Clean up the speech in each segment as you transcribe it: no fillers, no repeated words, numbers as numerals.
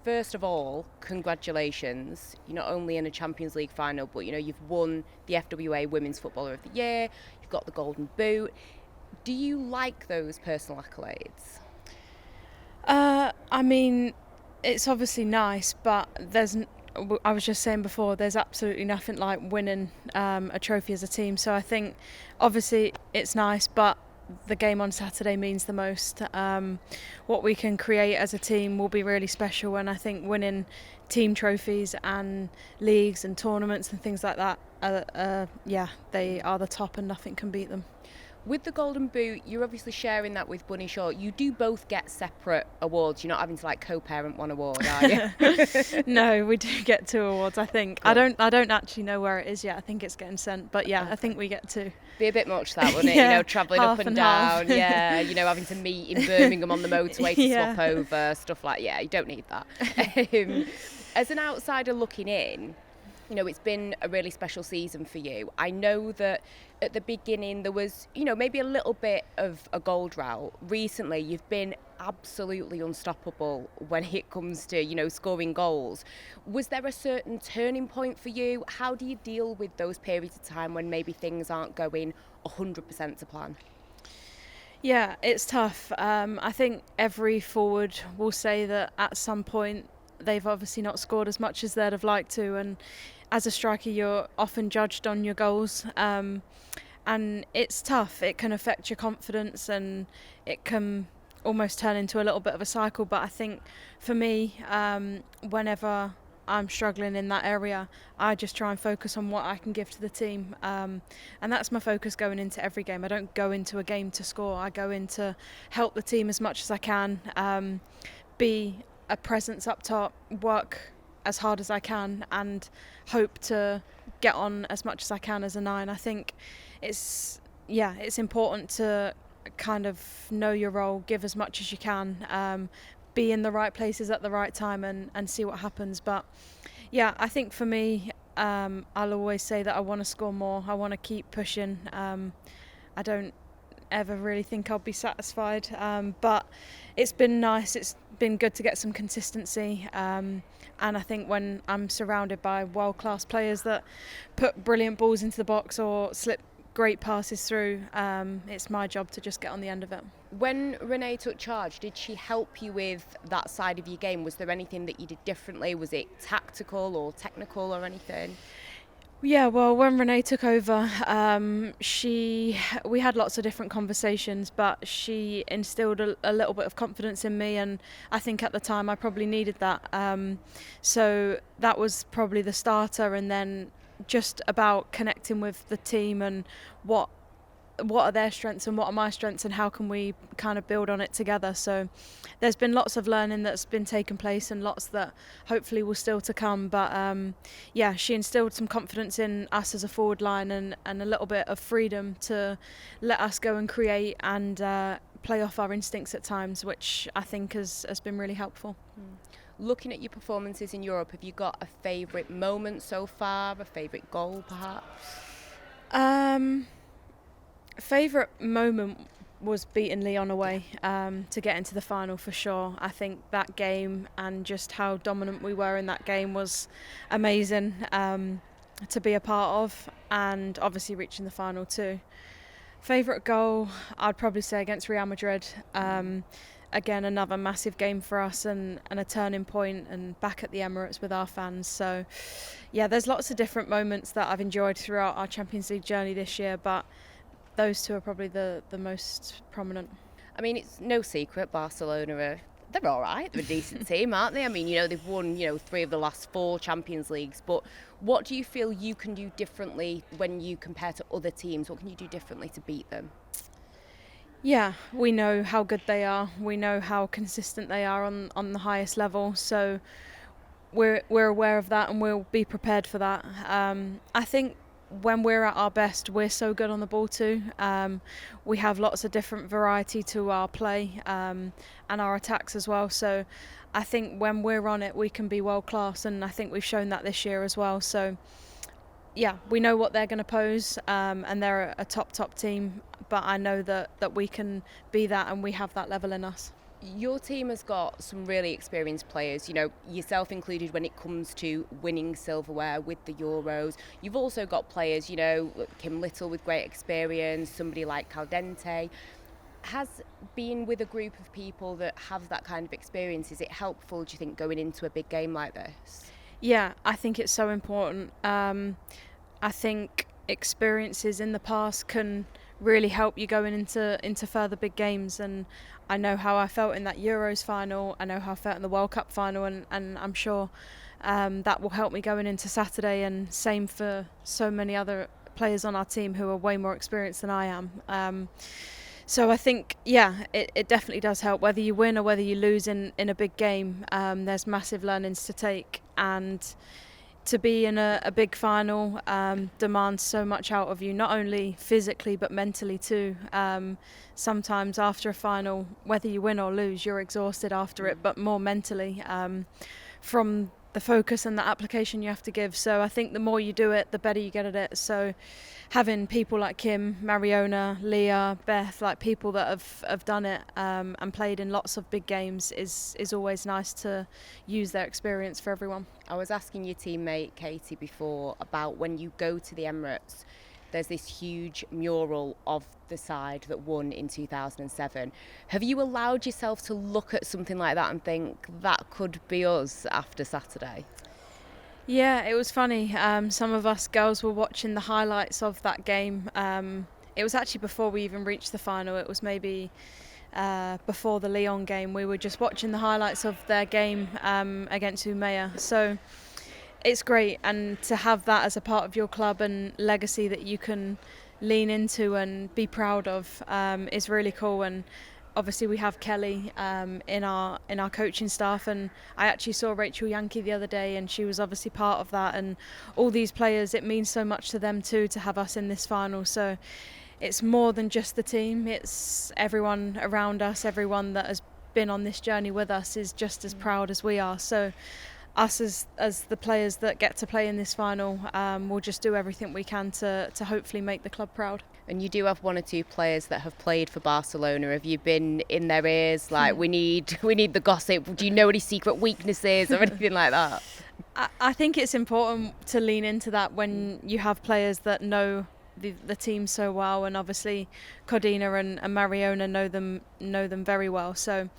first of all, congratulations. You're not only in a Champions League final, but you've won the FWA Women's Footballer of the Year. You've got the Golden Boot. Do you like those personal accolades? I mean, it's obviously nice, but I was just saying before, there's absolutely nothing like winning a trophy as a team. So I think, obviously, it's nice, but the game on Saturday means the most. What we can create as a team will be really special, and I think winning team trophies and leagues and tournaments and things like that, they are the top, and nothing can beat them. With the Golden Boot, you're obviously sharing that with Bunny Shaw. You do both get separate awards. You're not having to co-parent one award, are you? No, we do get 2 awards, I think. Cool. I don't actually know where it is yet. I think it's getting sent, but yeah, okay. I think we get 2. Be a bit much that, wouldn't it? Travelling up and down. Yeah, having to meet in Birmingham on the motorway to swap over, stuff like you don't need that. As an outsider looking in, it's been a really special season for you. I know that at the beginning there was, maybe a little bit of a goal drought. Recently, you've been absolutely unstoppable when it comes to, scoring goals. Was there a certain turning point for you? How do you deal with those periods of time when maybe things aren't going 100% to plan? Yeah, it's tough. I think every forward will say that at some point they've obviously not scored as much as they'd have liked to, and as a striker you're often judged on your goals, and it's tough. It can affect your confidence and it can almost turn into a little bit of a cycle, but I think for me, whenever I'm struggling in that area, I just try and focus on what I can give to the team, and that's my focus going into every game. I don't go into a game to score. I go in to help the team as much as I can, be a presence up top, work as hard as I can, and hope to get on as much as I can as a 9. I think it's important to kind of know your role, give as much as you can, be in the right places at the right time, and see what happens. But yeah, I think for me, I'll always say that I want to score more. I want to keep pushing. I don't ever really think I'll be satisfied, but it's been nice. It's been good to get some consistency, and I think when I'm surrounded by world-class players that put brilliant balls into the box or slip great passes through, it's my job to just get on the end of it. When Renee took charge, did she help you with that side of your game? Was there anything that you did differently? Was it tactical or technical or anything? Yeah, well, when Renee took over, we had lots of different conversations, but she instilled a little bit of confidence in me, and I think at the time I probably needed that. So that was probably the starter, and then just about connecting with the team and what are their strengths and what are my strengths and how can we kind of build on it together. So there's been lots of learning that's been taking place and lots that hopefully will still to come, but she instilled some confidence in us as a forward line and a little bit of freedom to let us go and create and play off our instincts at times, which I think has been really helpful. Looking at your performances in Europe, have you got a favourite moment so far, a favourite goal perhaps? Favourite moment was beating Lyon away to get into the final for sure. I think that game and just how dominant we were in that game was amazing to be a part of, and obviously reaching the final too. Favourite goal, I'd probably say against Real Madrid. Again, another massive game for us and a turning point, and back at the Emirates with our fans. So yeah, there's lots of different moments that I've enjoyed throughout our Champions League journey this year, but those 2 are probably the most prominent. I mean, it's no secret Barcelona they're all right. They're a decent team, aren't they? I mean, they've won, 3 of the last 4 Champions Leagues. But what do you feel you can do differently when you compare to other teams? What can you do differently to beat them? Yeah, we know how good they are. We know how consistent they are on the highest level. So we're aware of that and we'll be prepared for that. I think when we're at our best, we're so good on the ball too. We have lots of different variety to our play and our attacks as well. So I think when we're on it, we can be world class, and I think we've shown that this year as well. So yeah, we know what they're going to pose, and they're a top team, but I know that we can be that, and we have that level in us. Your team has got some really experienced players, you know, yourself included when it comes to winning silverware with the Euros. You've also got players, you know, Kim Little with great experience, somebody like Caldente. Has being with a group of people that have that kind of experience, is it helpful, do you think, going into a big game like this? Yeah, I think it's so important. I think experiences in the past can really help you going into further big games, and I know how I felt in that Euros final, I know how I felt in the World Cup final, and I'm sure that will help me going into Saturday, and same for so many other players on our team who are way more experienced than I am. So I think, yeah, it definitely does help. Whether you win or whether you lose in a big game, there's massive learnings to take, and to be in a big final demands so much out of you, not only physically but mentally too. Sometimes after a final, whether you win or lose, you're exhausted after it, but more mentally from the focus and the application you have to give. So I think the more you do it, the better you get at it. So having people like Kim, Mariona, Leah, Beth, like people that have done it and played in lots of big games is always nice to use their experience for everyone. I was asking your teammate Katie before about when you go to the Emirates, there's this huge mural of the side that won in 2007. Have you allowed yourself to look at something like that and think that could be us after Saturday? Yeah, it was funny. Some of us girls were watching the highlights of that game. It was actually before we even reached the final. It was maybe before the Lyon game. We were just watching the highlights of their game against Umeå. So it's great, and to have that as a part of your club and legacy that you can lean into and be proud of is really cool. And obviously we have Kelly in our coaching staff, and I actually saw Rachel Yankee the other day, and she was obviously part of that. And all these players, it means so much to them too to have us in this final. So it's more than just the team, it's everyone around us, everyone that has been on this journey with us is just as proud as we are. So us as the players that get to play in this final, we'll just do everything we can to hopefully make the club proud. And you do have one or two players that have played for Barcelona. Have you been in their ears like, we need the gossip? Do you know any secret weaknesses or anything like that? I think it's important to lean into that when you have players that know the team so well, and obviously Cordina and Mariona know them very well. So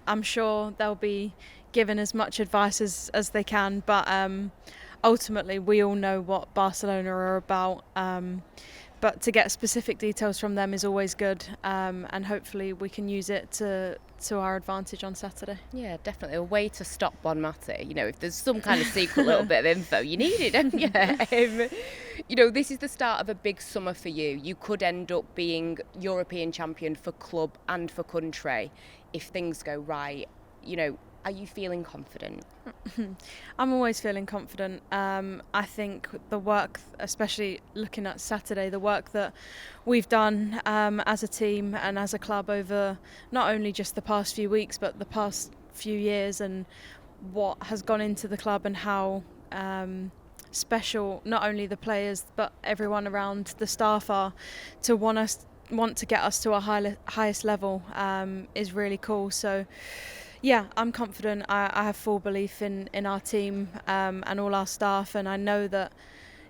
I'm sure they'll be given as much advice as they can, but ultimately we all know what Barcelona are about. But to get specific details from them is always good, and hopefully we can use it to our advantage on Saturday. Yeah, definitely a way to stop Bon Mate. You know, if there's some kind of secret little bit of info, you need it, don't you? You know, this is the start of a big summer for you. You could end up being European champion for club and for country if things go right. You know, are you feeling confident? I'm always feeling confident. I think the work, especially looking at Saturday, the work that we've done as a team and as a club over not only just the past few weeks but the past few years, and what has gone into the club and how special not only the players but everyone around the staff are to want to get us to our highest level is really cool. So yeah, I'm confident. I have full belief in our team and all our staff, and I know that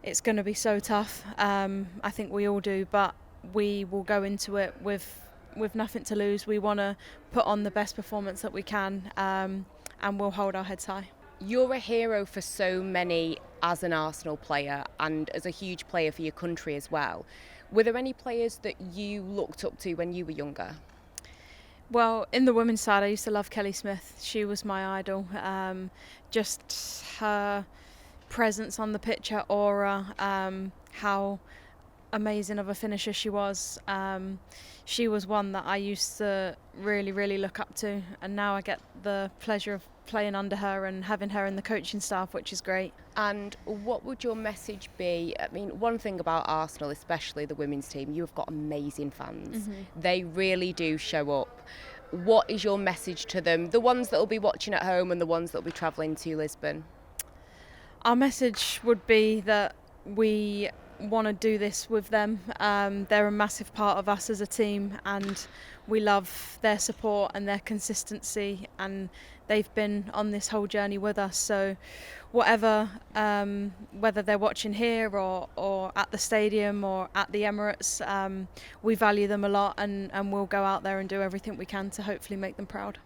it's going to be so tough. I think we all do, but we will go into it with nothing to lose. We want to put on the best performance that we can, and we'll hold our heads high. You're a hero for so many as an Arsenal player and as a huge player for your country as well. Were there any players that you looked up to when you were younger? Well, in the women's side, I used to love Kelly Smith. She was my idol. Just her presence on the pitch, her aura, how amazing of a finisher she was. She was one that I used to really, really look up to, and now I get the pleasure of playing under her and having her in the coaching staff, which is great. And what would your message be? I mean, one thing about Arsenal, especially the women's team, you've got amazing fans. They really do show up. What is your message to them, the ones that will be watching at home and the ones that will be travelling to Lisbon? Our message would be that we want to do this with them. They're a massive part of us as a team, and we love their support and their consistency, and they've been on this whole journey with us. So whatever, whether they're watching here or at the stadium or at the Emirates, we value them a lot, and we'll go out there and do everything we can to hopefully make them proud.